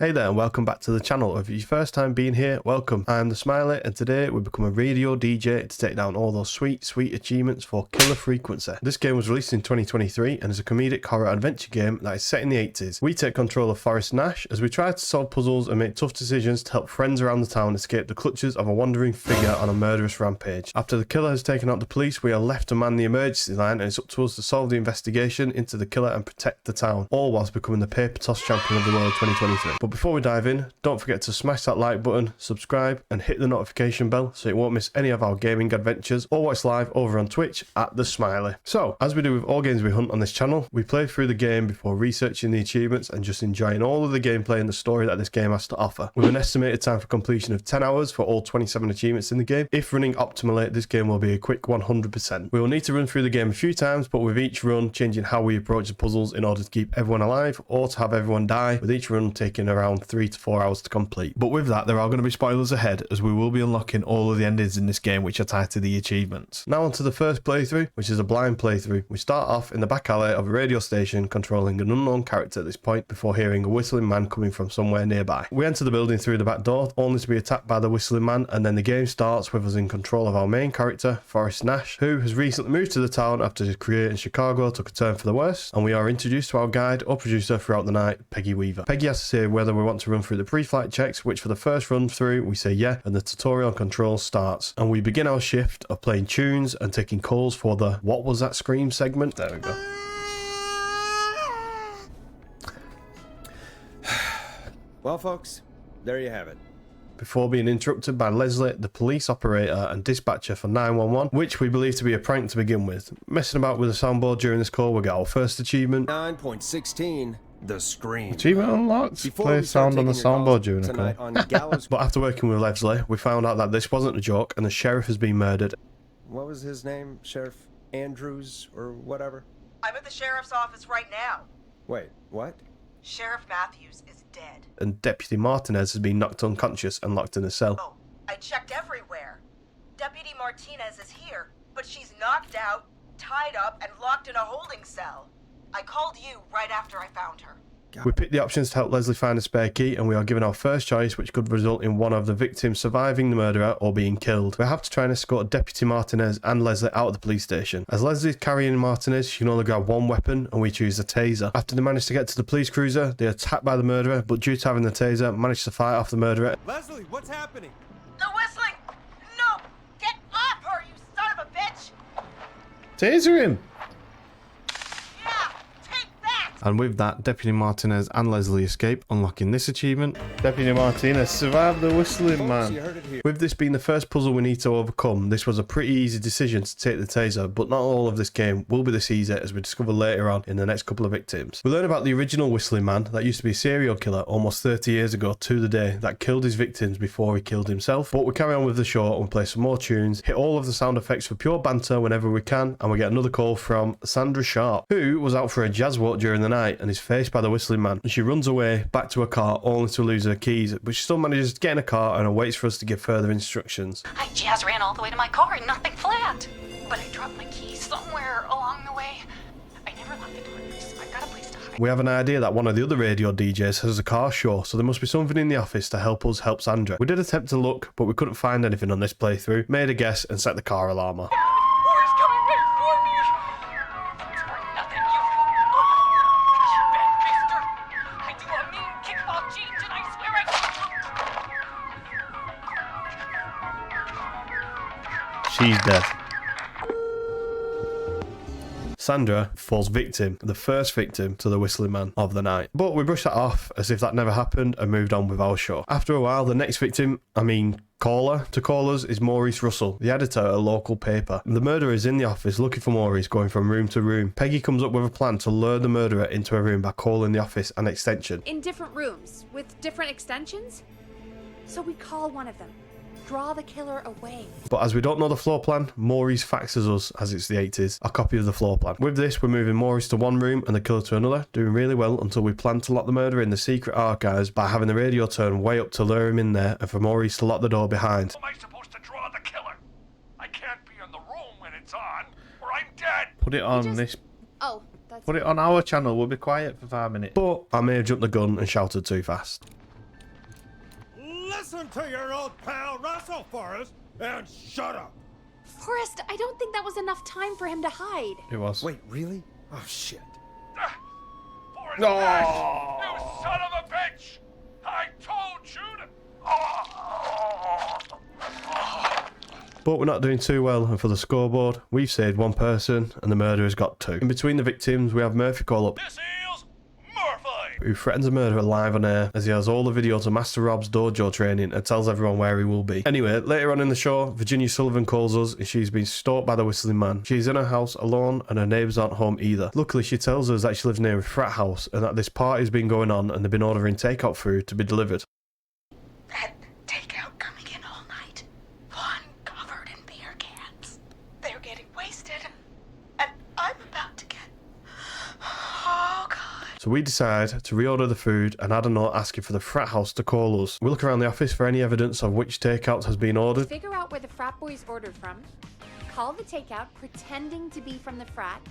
Hey there and welcome back to the channel. If it's your first time being here, welcome. I'm the Smiley and today we become a radio DJ to take down all those sweet achievements for Killer Frequency. This game was released in 2023 and is a comedic horror adventure game that is set in the 80s. We take control of Forrest Nash as we try to solve puzzles and make tough decisions to help friends around the town escape the clutches of a wandering figure on a murderous rampage. After the killer has taken out the police, we are left to man the emergency line and it's up to us to solve the investigation into the killer and protect the town, all whilst becoming the paper toss champion of the world 2023. But before we dive in, don't forget to smash that like button, subscribe and hit the notification bell so you won't miss any of our gaming adventures, or watch live over on Twitch at the Smiley. So, as we do with all games we hunt on this channel, we play through the game before researching the achievements and just enjoying all of the gameplay and the story that this game has to offer. With an estimated time for completion of 10 hours for all 27 achievements in the game, if running optimally, this game will be a quick 100%. We will need to run through the game a few times, but with each run changing how we approach the puzzles in order to keep everyone alive or to have everyone die, with each run taking around 3 to 4 hours to complete. But with that, there are going to be spoilers ahead as we will be unlocking all of the endings in this game which are tied to the achievements. Now on to the first playthrough, which is a blind playthrough. We start off in the back alley of a radio station controlling an unknown character at this point before hearing a whistling man coming from somewhere nearby. We enter the building through the back door only to be attacked by the whistling man, and then the game starts with us in control of our main character, Forrest Nash, who has recently moved to the town after his career in Chicago took a turn for the worse, and we are introduced to our guide or producer throughout the night, Peggy Weaver. Peggy has to say whether we want to run through the pre-flight checks, which for the first run through we say yeah, and the tutorial control starts, and we begin our shift of playing tunes and taking calls for the "What Was That Scream" segment. There we go. Well folks, there you have it. Before being interrupted by Leslie, the police operator and dispatcher for 911, which we believe to be a prank to begin with. Messing about with the soundboard during this call, we get our first achievement. 9.16, the scream. Achievement unlocked. Play sound on the soundboard during a call. On Gallows. But after working with Leslie, we found out that this wasn't a joke and the sheriff has been murdered. What was his name? Sheriff Andrews or whatever? I'm at the sheriff's office right now. Wait, what? Sheriff Matthews is dead. And Deputy Martinez has been knocked unconscious and locked in a cell. Oh, I checked everywhere. Deputy Martinez is here, but she's knocked out, tied up, and locked in a holding cell. I called you right after I found her. We picked the options to help Leslie find a spare key, and we are given our first choice, which could result in one of the victims surviving the murderer or being killed. We have to try and escort Deputy Martinez and Leslie out of the police station. As Leslie is carrying Martinez, she can only grab one weapon, and we choose a taser. After they manage to get to the police cruiser, they are attacked by the murderer, but due to having the taser, manage to fight off the murderer. Leslie, what's happening? The whistling! No! Get off her, you son of a bitch! Taser him! And with that, Deputy Martinez and Leslie escape, unlocking this achievement. Deputy Martinez survived the whistling Folks, man. you heard it here. With this being the first puzzle we need to overcome, this was a pretty easy decision to take the taser, but not all of this game will be this easy, as we discover later on in the next couple of victims. We learn about the original whistling man that used to be a serial killer almost 30 years ago to the day that killed his victims before he killed himself. But we carry on with the show and we play some more tunes, hit all of the sound effects for pure banter whenever we can, and we get another call from Sandra Sharp, who was out for a jazz walk during the night and is faced by the whistling man. And she runs away back to her car only to lose her keys, but she still manages to get in a car and waits for us to give further instructions. I jazz ran all the way to my car and nothing flat. But I dropped my keys somewhere along the way. I never locked the door, so I got a place to hide. We have an idea that one of the other radio DJs has a car show, so there must be something in the office to help us help Sandra. We did attempt to look, but we couldn't find anything on this playthrough, made a guess and set the car alarm off. Who's coming back for me? It's for nothing, you bad mister. I do a mean kickball change and I swear She's dead. Sandra falls victim, the first victim to the whistling man of the night. But we brushed that off as if that never happened and moved on with our show. After a while, the next victim, caller to call us, is Maurice Russell, the editor at a local paper. The murderer is in the office looking for Maurice, going from room to room. Peggy comes up with a plan to lure the murderer into a room by calling the office an extension. In different rooms with different extensions? So we call one of them. Draw the killer away. But as we don't know the floor plan, Maurice faxes us, as it's the 80s, a copy of the floor plan. With this, we're moving Maurice to one room and the killer to another, doing really well until we plan to lock the murderer in the secret archives by having the radio turn way up to lure him in there and for Maurice to lock the door behind. How am I supposed to draw the killer? I can't be in the room when it's on, or I'm dead. Put it on this. Oh, that's... Put it on our channel. We'll be quiet for 5 minutes. But I may have jumped the gun and shouted too fast. Listen to your old pal Russell, Forrest, and shut up. Forrest, I don't think that was enough time for him to hide. It was. Wait, really? Oh, shit. Forrest Nash, you son of a bitch! I told you to... But we're not doing too well, and for the scoreboard, we've saved one person, and the murderer's got 2. In between the victims, we have Murphy call up, This is Murphy! who threatens a murderer live on air, as he has all the videos of Master Rob's dojo training and tells everyone where he will be. Anyway, later on in the show, Virginia Sullivan calls us, and she's been stalked by the Whistling Man. She's in her house alone, and her neighbours aren't home either. Luckily, she tells us that she lives near a frat house, and that this party's been going on, and they've been ordering takeout food to be delivered. That takeout coming in all night. One covered in beer cans. They're getting wasted. And I'm about to get... Oh, God. So we decide to reorder the food and add a note asking for the frat house to call us. We look around the office for any evidence of which takeout has been ordered. Figure out where the frat boys ordered from, call the takeout pretending to be from the frat,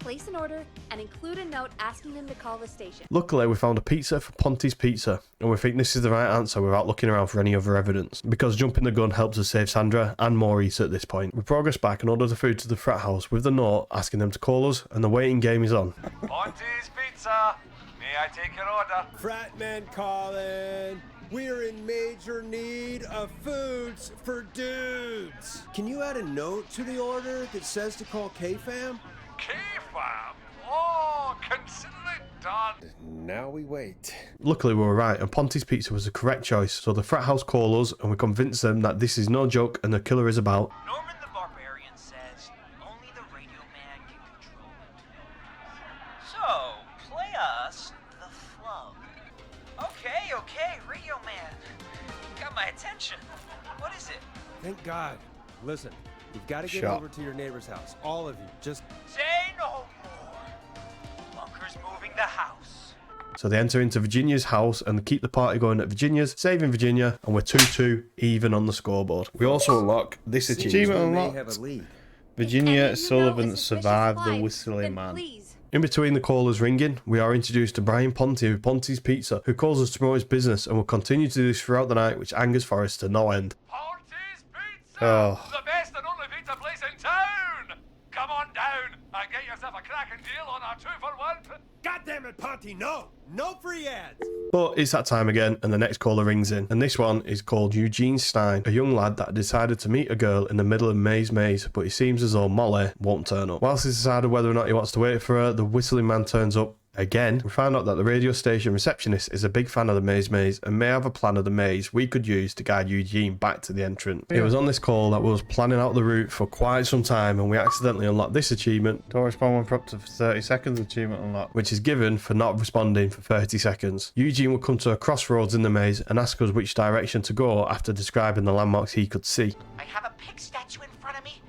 place an order, and include a note asking them to call the station. Luckily, we found a pizza for Ponty's Pizza, and we think this is the right answer without looking around for any other evidence, because jumping the gun helps us save Sandra and Maurice at this point. We progress back and order the food to the frat house with the note asking them to call us, and the waiting game is on. Ponty's Pizza, may I take your order? Fratman calling. We're in major need of foods for dudes. Can you add a note to the order that says to call K-Fam? K-Fam? Oh, consider it done. Now we wait. Luckily, we were right, and Ponty's Pizza was the correct choice, so the frat house call us, and we convince them that this is no joke and the killer is about. Norman the Barbarian says only the radio man can control it. So, play us the flow. Okay, radio man. Got my attention. What is it? Thank God. Listen, you've got to get Shut. over to your neighbor's house. All of you. Just... Say no more. Bunker's moving the house. So they enter into Virginia's house and keep the party going at Virginia's, saving Virginia, and we're 2-2 even on the scoreboard. We also unlock this achievement. we may Unlocked. have a lead. Virginia Any Sullivan suspicious survived the flies, Whistling then Man. please. In between the callers ringing, we are introduced to Brian Ponty of Ponty's Pizza, who calls us to promote his business and will continue to do this throughout the night, which angers Forrest to no end. Ponty's Pizza! Oh. The best and only pizza place in town! Come on down and get yourself a cracking deal on our 2-for-1. God damn it, Ponty, no! No free ads! But it's that time again, and the next caller rings in, and this one is called Eugene Stein, a young lad that decided to meet a girl in the middle of Maze Maze, but it seems as though Molly won't turn up. Whilst he's decided whether or not he wants to wait for her, the Whistling Man turns up. Again, we find out that the radio station receptionist is a big fan of the Maze Maze and may have a plan of the maze we could use to guide Eugene back to the entrance. It was on this call that we was planning out the route for quite some time, and we accidentally unlocked this achievement. Don't respond when prompted for 30 seconds, achievement unlocked, which is given for not responding for 30 seconds. Eugene will come to a crossroads in the maze and ask us which direction to go after describing the landmarks he could see. I have a pig statue in front of me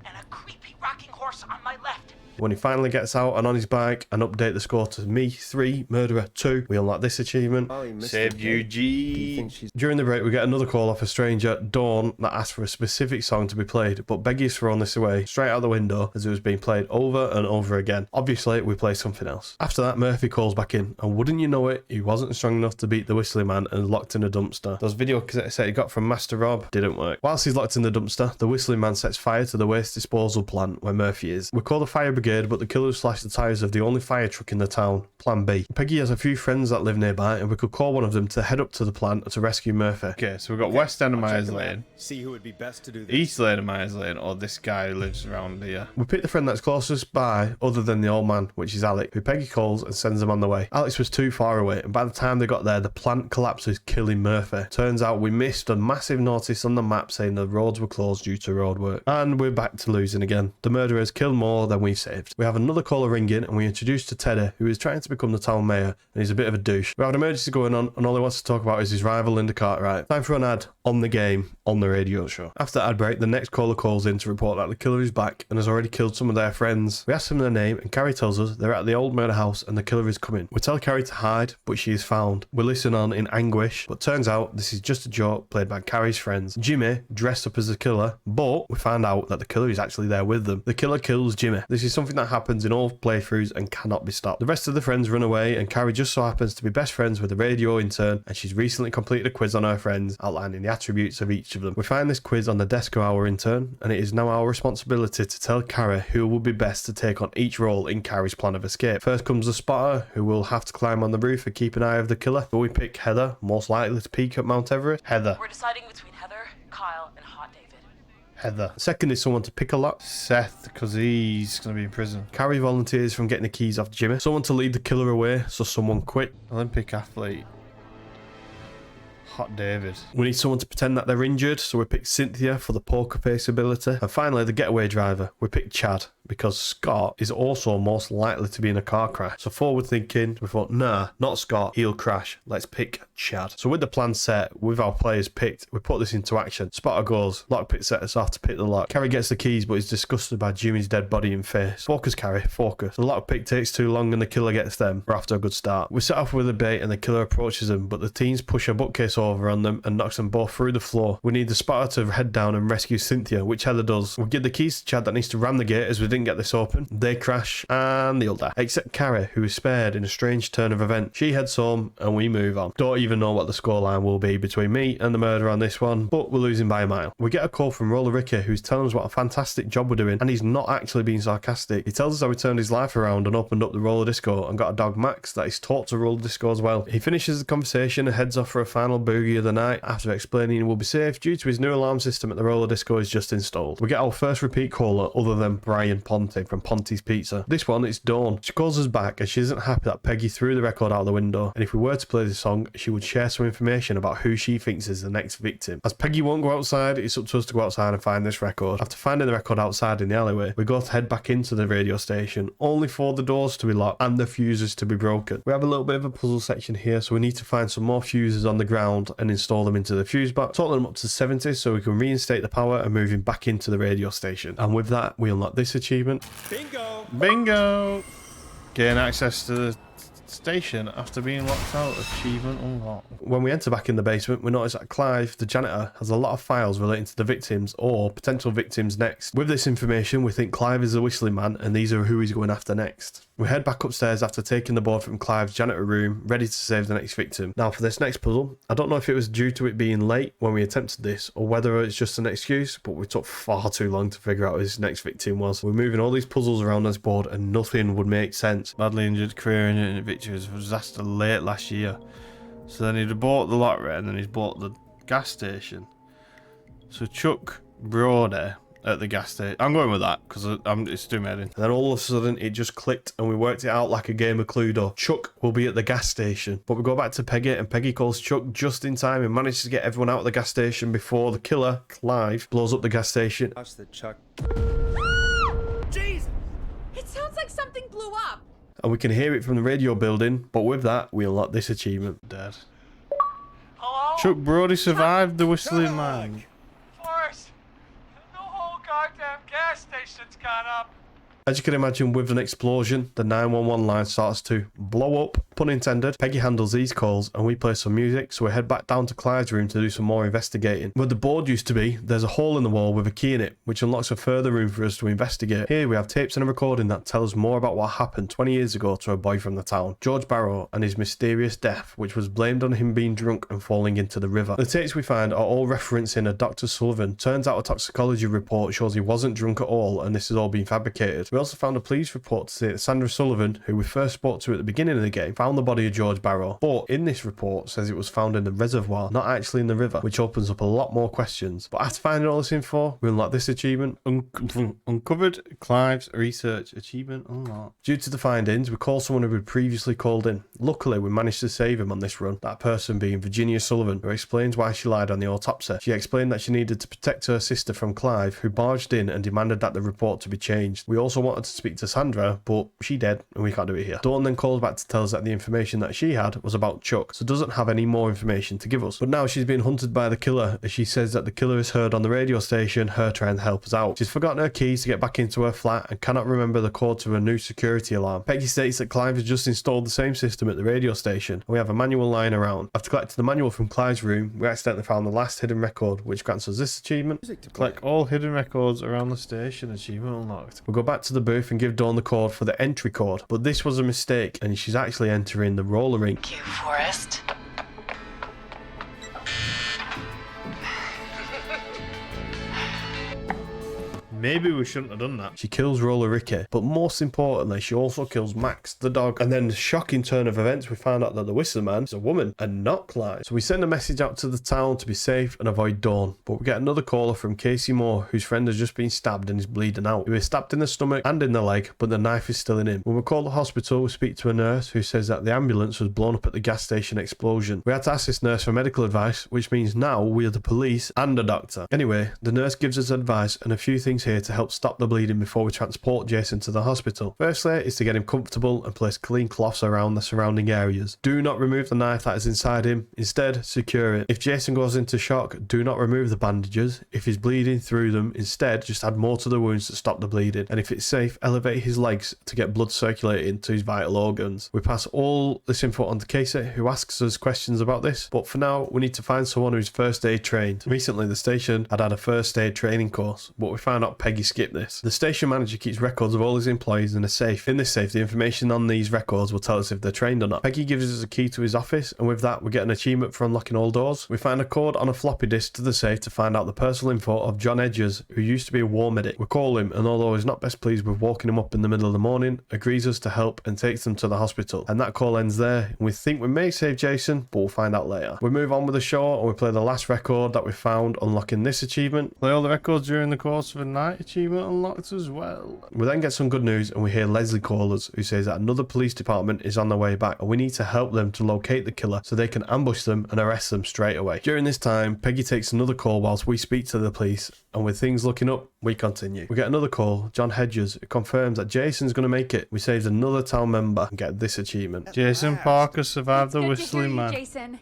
and a creepy rocking horse on my left. When he finally gets out and on his bike and update the score to me 3, murderer 2, we unlock this achievement. Oh, you missed Saved it. Do you Eugene. think she's... During the break, we get another call off a stranger, Dawn, that asked for a specific song to be played, but Beggy's thrown this away straight out the window as it was being played over and over again. Obviously, we play something else. After that, Murphy calls back in, and wouldn't you know it, he wasn't strong enough to beat the Whistling Man and locked in a dumpster. Those video cassettes he got from Master Rob didn't work. Whilst he's locked in the dumpster, the Whistling Man sets fire to the waste disposal plant where Murphy is. We call the fire brigade, but the killers slash the tyres of the only fire truck in the town, Plan B. Peggy has a few friends that live nearby, and we could call one of them to head up to the plant to rescue Murphy. Okay, so we've got West End of I'll check Myers them out. Lane, See who would be best to do this. East Lane of Myers Lane, or this guy who lives around here. We pick the friend that's closest by, other than the old man, which is Alec, who Peggy calls and sends them on the way. Alex was too far away, and by the time they got there, the plant collapses, killing Murphy. Turns out we missed a massive notice on the map saying the roads were closed due to roadwork. And we're back to losing again. The murderers killed more than we saved. We have another caller ringing, and we introduce to Teddy, who is trying to become the town mayor, and he's a bit of a douche. We have an emergency going on, and all he wants to talk about is his rival Linda Cartwright. Time for an ad on the game, on the radio show. After the ad break, the next caller calls in to report that the killer is back and has already killed some of their friends. We ask them their name, and Carrie tells us they're at the old murder house and the killer is coming. We tell Carrie to hide, but she is found. We listen on in anguish, but turns out this is just a joke played by Carrie's friends. Jimmy dressed up as the killer, but we find out that the killer is actually there with them. The killer kills Jimmy. This is something something that happens in all playthroughs and cannot be stopped. The rest of the friends run away, and Carrie just so happens to be best friends with the radio intern, and she's recently completed a quiz on her friends outlining the attributes of each of them. We find this quiz on the desk of our intern, and it is now our responsibility to tell Carrie who will be best to take on each role in Carrie's plan of escape. First comes the spotter, who will have to climb on the roof and keep an eye of the killer. But we pick Heather, most likely to peak at Mount Everest. Heather. We're deciding between Heather, Kyle, and Hot David. Heather. Second is someone to pick a lot. Seth, because he's going to be in prison. Carrie volunteers from getting the keys off Jimmy. Someone to lead the killer away, so someone quick. Olympic athlete. Hot David. We need someone to pretend that they're injured, so we pick Cynthia for the poker face ability. And finally, the getaway driver. We pick Chad, because Scott is also most likely to be in a car crash. So forward thinking, we thought, nah, not Scott, he'll crash. Let's pick Chad. So with the plan set, with our players picked, we put this into action. Spotter goes, lockpick set us off to pick the lock. Carrie gets the keys, but is disgusted by Jimmy's dead body and face. Focus, Carrie, focus. The lockpick takes too long and the killer gets them. We're after a good start. We set off with a bait and the killer approaches them, but the teens push a bookcase over on them and knocks them both through the floor. We need the spotter to head down and rescue Cynthia, which Heather does. We give the keys to Chad that needs to ram the gate as we didn't get this open. They crash and they'll die. Except Carrie, who is spared in a strange turn of events. She heads home and we move on. Don't even know what the scoreline will be between me and the murderer on this one, but we're losing by a mile. We get a call from Roller Ricky, who's telling us what a fantastic job we're doing, and he's not actually being sarcastic. He tells us how he turned his life around and opened up the roller disco and got a dog Max that he's taught to roller disco as well. He finishes the conversation and heads off for a final boogie of the night after explaining he will be safe due to his new alarm system at the roller disco is just installed. We get our first repeat caller other than Brian Ponte from Ponte's Pizza. This one, it's Dawn. She calls us back and she isn't happy that Peggy threw the record out the window, and if we were to play this song, she would share some information about who she thinks is the next victim. As Peggy won't go outside, it's up to us to go outside and find this record. After finding the record outside in the alleyway, we go to head back into the radio station, only for the doors to be locked and the fuses to be broken. We have a little bit of a puzzle section here, so we need to find some more fuses on the ground and install them into the fuse box, total them up to 70 so we can reinstate the power and move him back into the radio station. And with that, we unlock this achievement. Bingo! Bingo! Gain access to the station after being locked out. Achievement unlocked. When we enter back in the basement, we notice that Clive, the janitor, has a lot of files relating to the victims or potential victims next. With this information, we think Clive is the whistling man, and these are who he's going after next. We head back upstairs after taking the board from Clive's janitor room, ready to save the next victim. Now for this next puzzle, I don't know if it was due to it being late when we attempted this, or whether it's just an excuse, but we took far too long to figure out who this next victim was. We're moving all these puzzles around this board and nothing would make sense. Badly injured career in victims was disaster late last year. So then he'd bought the lottery and then he's bought the gas station. So Chuck Brody at the gas station. I'm going with that because it's too many. And then all of a sudden it just clicked and we worked it out like a game of Cluedo. Chuck will be at the gas station. But we go back to Peggy and Peggy calls Chuck just in time and manages to get everyone out of the gas station before the killer, Clive, blows up the gas station. Watch the Chuck. Jesus! It sounds like something blew up. And we can hear it from the radio building, but with that, we unlock this achievement. Dead. Hello? Chuck Brody survived the whistling man. Forrest, the whole goddamn gas station's gone up. As you can imagine, with an explosion, the 911 line starts to blow up, pun intended. Peggy handles these calls and we play some music, so we head back down to Clive's room to do some more investigating. Where the board used to be, there's a hole in the wall with a key in it, which unlocks a further room for us to investigate. Here we have tapes and a recording that tell us more about what happened 20 years ago to a boy from the town, George Barrow, and his mysterious death, which was blamed on him being drunk and falling into the river. The tapes we find are all referencing a Dr. Sullivan. Turns out a toxicology report shows he wasn't drunk at all, and this has all been fabricated. We also found a police report to say that Sandra Sullivan, who we first spoke to at the beginning of the game, found the body of George Barrow, but in this report says it was found in the reservoir, not actually in the river, which opens up a lot more questions. But after finding all this info, we unlock this achievement. Uncovered Clive's research achievement unlocked. Due to the findings, we call someone who had previously called in. Luckily, we managed to save him on this run, that person being Virginia Sullivan, who explains why she lied on the autopsy. She explained that she needed to protect her sister from Clive, who barged in and demanded that the report to be changed. We also wanted to speak to Sandra, but she dead, and we can't do it here. Dawn then calls back to tell us that the information that she had was about Chuck, so doesn't have any more information to give us. But now she's being hunted by the killer, as she says that the killer is heard on the radio station, her trying to help us out. She's forgotten her keys to get back into her flat and cannot remember the code to her new security alarm. Peggy states that Clive has just installed the same system at the radio station, and we have a manual lying around. After collecting the manual from Clive's room, we accidentally found the last hidden record, which grants us this achievement. Collect all hidden records around the station. Achievement unlocked. We go back to to the booth and give Dawn the code for the entry code, but this was a mistake and she's actually entering the roller rink. Thank you, Forrest. Maybe we shouldn't have done that. She kills Roller Ricky, but most importantly, she also kills Max, the dog. And then, the shocking turn of events, we find out that the Whistler Man is a woman and not Clyde. So we send a message out to the town to be safe and avoid Dawn. But we get another caller from Casey Moore, whose friend has just been stabbed and is bleeding out. He was stabbed in the stomach and in the leg, but the knife is still in him. When we call the hospital, we speak to a nurse who says that the ambulance was blown up at the gas station explosion. We had to ask this nurse for medical advice, which means now we are the police and a doctor. Anyway, the nurse gives us advice and a few things here to help stop the bleeding before we transport Jason to the hospital. Firstly is to get him comfortable and place clean cloths around the surrounding areas. Do not remove the knife that is inside him, instead secure it. If Jason goes into shock, do not remove the bandages. If he's bleeding through them, instead just add more to the wounds to stop the bleeding. And if it's safe, elevate his legs to get blood circulating to his vital organs. We pass all this info on to Casey, who asks us questions about this, but for now we need to find someone who's first aid trained. Recently the station had a first aid training course, but we found out Peggy skipped this. The station manager keeps records of all his employees in a safe. In this safe, the information on these records will tell us if they're trained or not. Peggy gives us a key to his office, and with that we get an achievement for unlocking all doors. We find a code on a floppy disk to the safe to find out the personal info of John Edgers, who used to be a war medic. We call him, and although he's not best pleased with walking him up in the middle of the morning, agrees us to help and takes them to the hospital. And that call ends there, and we think we may save Jason, but we'll find out later. We move on with the show, and we play the last record that we found unlocking this achievement. Play all the records during the course of a night achievement unlocked as well. We then get some good news and we hear Leslie call us, who says that another police department is on their way back and we need to help them to locate the killer so they can ambush them and arrest them straight away. During this time, Peggy takes another call whilst we speak to the police, and with things looking up, we continue. We get another call, John Hedges, who confirms that Jason's going to make it. We saved another town member and get this achievement. Jason Parker survived the Good to hear Whistling you, Man. Jason.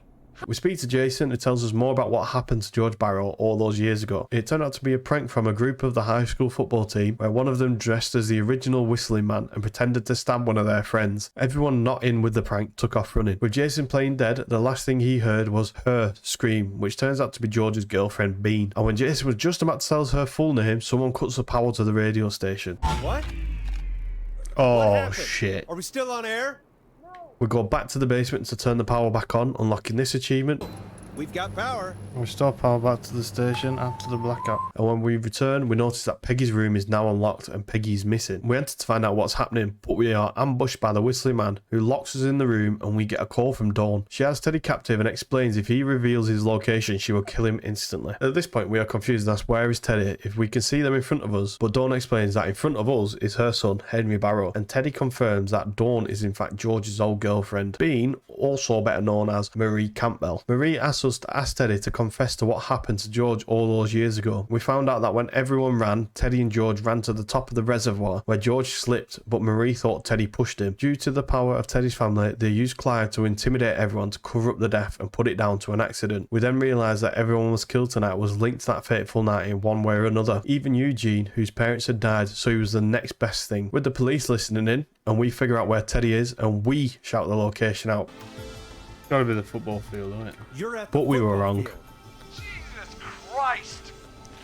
We speak to Jason, who tells us more about what happened to George Barrow all those years ago. It turned out to be a prank from a group of the high school football team, where one of them dressed as the original Whistling Man and pretended to stab one of their friends. Everyone not in with the prank took off running. With Jason playing dead, the last thing he heard was her scream, which turns out to be George's girlfriend Bean. And when Jason was just about to tell her full name, someone cuts the power to the radio station. What? What Oh happened? shit. Are we still on air? We go back to the basement to turn the power back on, unlocking this achievement. We've got power. Restore power back to the station after the blackout. And when we return, we notice that Peggy's room is now unlocked and Peggy's missing. We enter to find out what's happening, but we are ambushed by the Whistling Man, who locks us in the room, and we get a call from Dawn. She has Teddy captive and explains if he reveals his location, she will kill him instantly. At this point, we are confused and ask where is Teddy if we can see them in front of us, but Dawn explains that in front of us is her son, Henry Barrow, and Teddy confirms that Dawn is in fact George's old girlfriend, Bean, also better known as Marie Campbell. Marie asks us to ask Teddy to confess to what happened to George all those years ago. We found out that when everyone ran, Teddy and George ran to the top of the reservoir where George slipped, but Marie thought Teddy pushed him. Due to the power of Teddy's family, they used Clive to intimidate everyone to cover up the death and put it down to an accident. We then realised that everyone was killed tonight was linked to that fateful night in one way or another. Even Eugene, whose parents had died, so he was the next best thing. With the police listening in, and we figure out where Teddy is, and we shout the location out. Gotta be the football field, isn't it? You're at the But we were football wrong. field. Jesus Christ!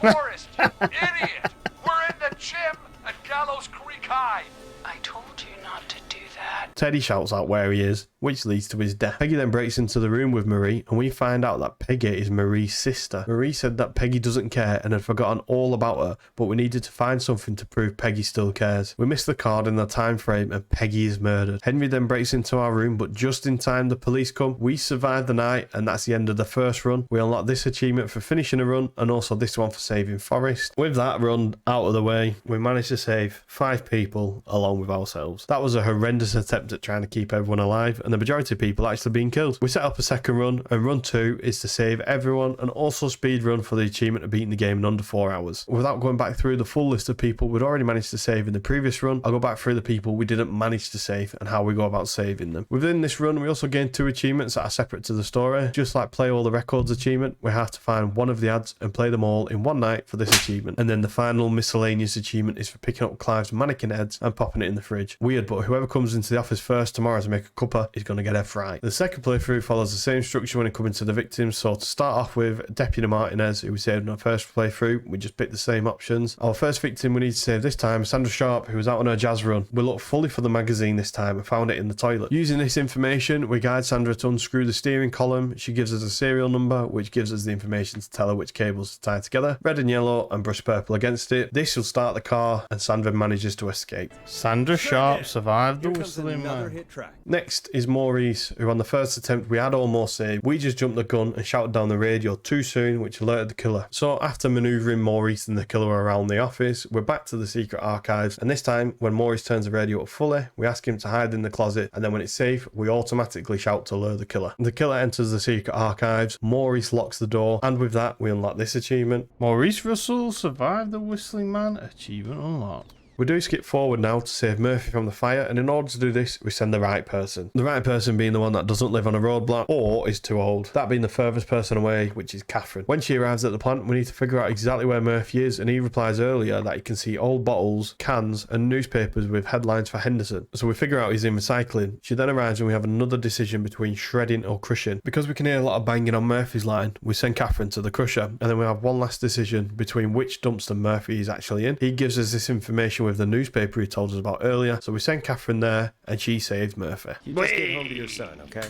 Forrest, you idiot! We're in the gym at Gallows Creek High! I told you not to do that. Teddy shouts out where he is, which leads to his death. Peggy then breaks into the room with Marie, and we find out that Peggy is Marie's sister. Marie said that Peggy doesn't care and had forgotten all about her, but we needed to find something to prove Peggy still cares. We miss the card in the time frame and Peggy is murdered. Henry then breaks into our room, but just in time the police come. We survive the night, and that's the end of the first run. We unlock this achievement for finishing a run, and also this one for saving Forrest. With that run out of the way, we managed to save 5 people along with ourselves. That was a horrendous attempt at trying to keep everyone alive, and the majority of people actually being killed. We set up a second run, and run 2 is to save everyone and also speed run for the achievement of beating the game in under 4 hours. Without going back through the full list of people we'd already managed to save in the previous run, I'll go back through the people we didn't manage to save and how we go about saving them. Within this run, we also gained 2 achievements that are separate to the story. Just like play all the records achievement, we have to find one of the ads and play them all in one night for this achievement. And then the final miscellaneous achievement is for picking up Clive's mannequin heads and popping it in the fridge. Weird, but whoever comes into the office first tomorrow to make a cuppa is going to get a fright. The second playthrough follows the same structure when it comes to the victims. So to start off with, Deputy Martinez, who we saved in our first playthrough, we just picked the same options. Our first victim we need to save this time, Sandra Sharp, who was out on her jazz run. We looked fully for the magazine this time and found it in the toilet. Using this information, we guide Sandra to unscrew the steering column. She gives us a serial number, which gives us the information to tell her which cables to tie together. Red and yellow and brush purple against it. This will start the car and Sandra manages to escape. Sandra Sharp survived the Here comes whistling another man. hit track. Next is Maurice, who on the first attempt we had almost saved. We just jumped the gun and shouted down the radio too soon, which alerted the killer. So after manoeuvring Maurice and the killer around the office, we're back to the secret archives, and this time when Maurice turns the radio up fully, we ask him to hide in the closet, and then when it's safe, we automatically shout to lure the killer. The killer enters the secret archives, Maurice locks the door, and with that we unlock this achievement. Maurice Russell survived the whistling man. Achievement unlocked. We do skip forward now to save Murphy from the fire, and in order to do this, we send the right person. The right person being the one that doesn't live on a roadblock or is too old. That being the furthest person away, which is Catherine. When she arrives at the plant, we need to figure out exactly where Murphy is, and he replies earlier that he can see old bottles, cans, and newspapers with headlines for Henderson. So we figure out he's in recycling. She then arrives and we have another decision between shredding or crushing. Because we can hear a lot of banging on Murphy's line, we send Catherine to the crusher, and then we have one last decision between which dumpster Murphy is actually in. He gives us this information with the newspaper he told us about earlier, so we send Catherine there and she saves Murphy. You just get home to your son, okay?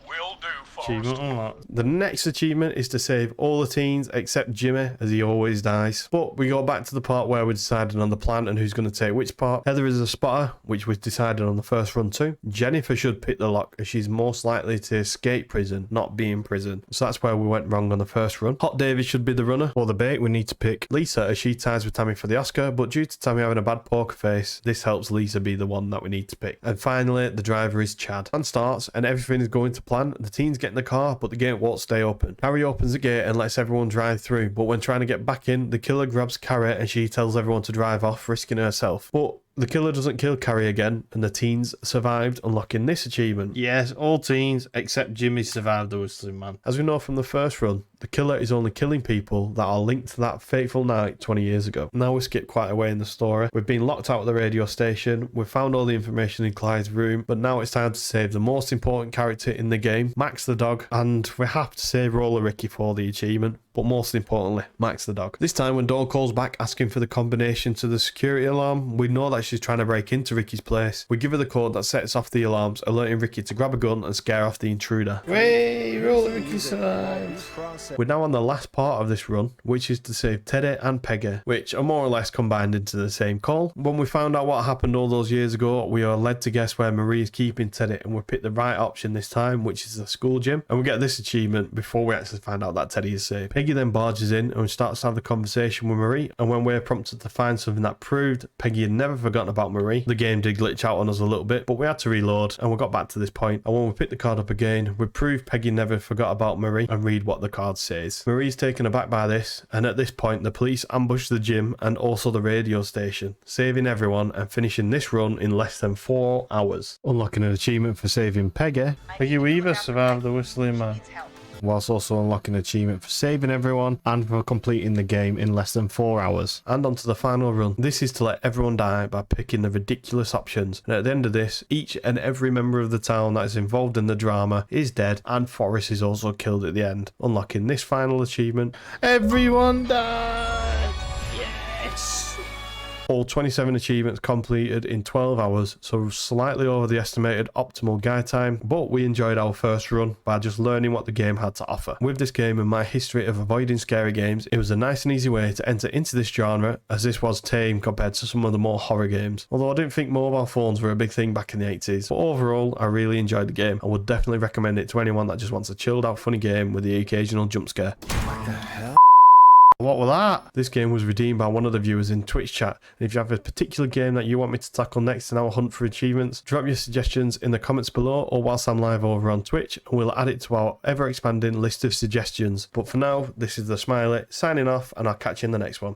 Will do, Achievement Forrest. unlocked. The next achievement is to save all the teens except Jimmy, as he always dies. But we go back to the part where we're deciding on the plan and who's going to take which part. Heather is a spotter, which was decided on the first run too. Jennifer should pick the lock, as she's most likely to escape prison, not be in prison. So that's where we went wrong on the first run. Hot David should be the runner. For the bait, we need to pick Lisa, as she ties with Tammy for the Oscar, but due to Tammy having a bad poker face, this helps Lisa be the one that we need to pick. And finally, the driver is Chad. Plan starts and everything is going to plan. The teens get in the car, but the gate won't stay open. Carrie opens the gate and lets everyone drive through, but when trying to get back in, the killer grabs Carrie and she tells everyone to drive off, risking herself. But the killer doesn't kill Carrie again, and the teens survived, unlocking this achievement. Yes, all teens except Jimmy survived the whistling man. As we know from the first run, the killer is only killing people that are linked to that fateful night 20 years ago. Now we skip quite a way in the story. We've been locked out of the radio station, we've found all the information in Clyde's room, but now it's time to save the most important character in the game, Max the dog, and we have to save Roller Ricky for the achievement. But most importantly, Max the dog. This time when Dawn calls back asking for the combination to the security alarm, we know that she's trying to break into Ricky's place. We give her the code that sets off the alarms, alerting Ricky to grab a gun and scare off the intruder. Way, Roller Ricky survived. We're now on the last part of this run, which is to save Teddy and Peggy, which are more or less combined into the same call. When we found out what happened all those years ago, we are led to guess where Marie is keeping Teddy, and we picked the right option this time, which is the school gym, and we get this achievement before we actually find out that Teddy is safe. Peggy then barges in and starts to have the conversation with Marie, and when we're prompted to find something that proved Peggy had never forgotten about Marie, the game did glitch out on us a little bit, but we had to reload and we got back to this point, and when we picked the card up again, we proved Peggy never forgot about Marie, and read what the card says. Marie's taken aback by this, and at this point the police ambush the gym and also the radio station, saving everyone and finishing this run in less than 4 hours. Unlocking an achievement for saving Peggy, Peggy Weaver survived the whistling man. whilst also unlocking an achievement for saving everyone and for completing the game in less than 4 hours. And on to the final run. This is to let everyone die by picking the ridiculous options. And at the end of this, each and every member of the town that is involved in the drama is dead, and Forrest is also killed at the end. Unlocking this final achievement, everyone died! Yes! All 27 achievements completed in 12 hours, so slightly over the estimated optimal guide time, but we enjoyed our first run by just learning what the game had to offer. With this game and my history of avoiding scary games, it was a nice and easy way to enter into this genre, as this was tame compared to some of the more horror games. Although I didn't think mobile phones were a big thing back in the 80s, but overall I really enjoyed the game. I would definitely recommend it to anyone that just wants a chilled out funny game with the occasional jump scare. What the hell? What was that? This game was redeemed by one of the viewers in Twitch chat, and if you have a particular game that you want me to tackle next in our hunt for achievements, drop your suggestions in the comments below or whilst I'm live over on Twitch, and we'll add it to our ever expanding list of suggestions. But for now, this is the Smiley signing off, and I'll catch you in the next one.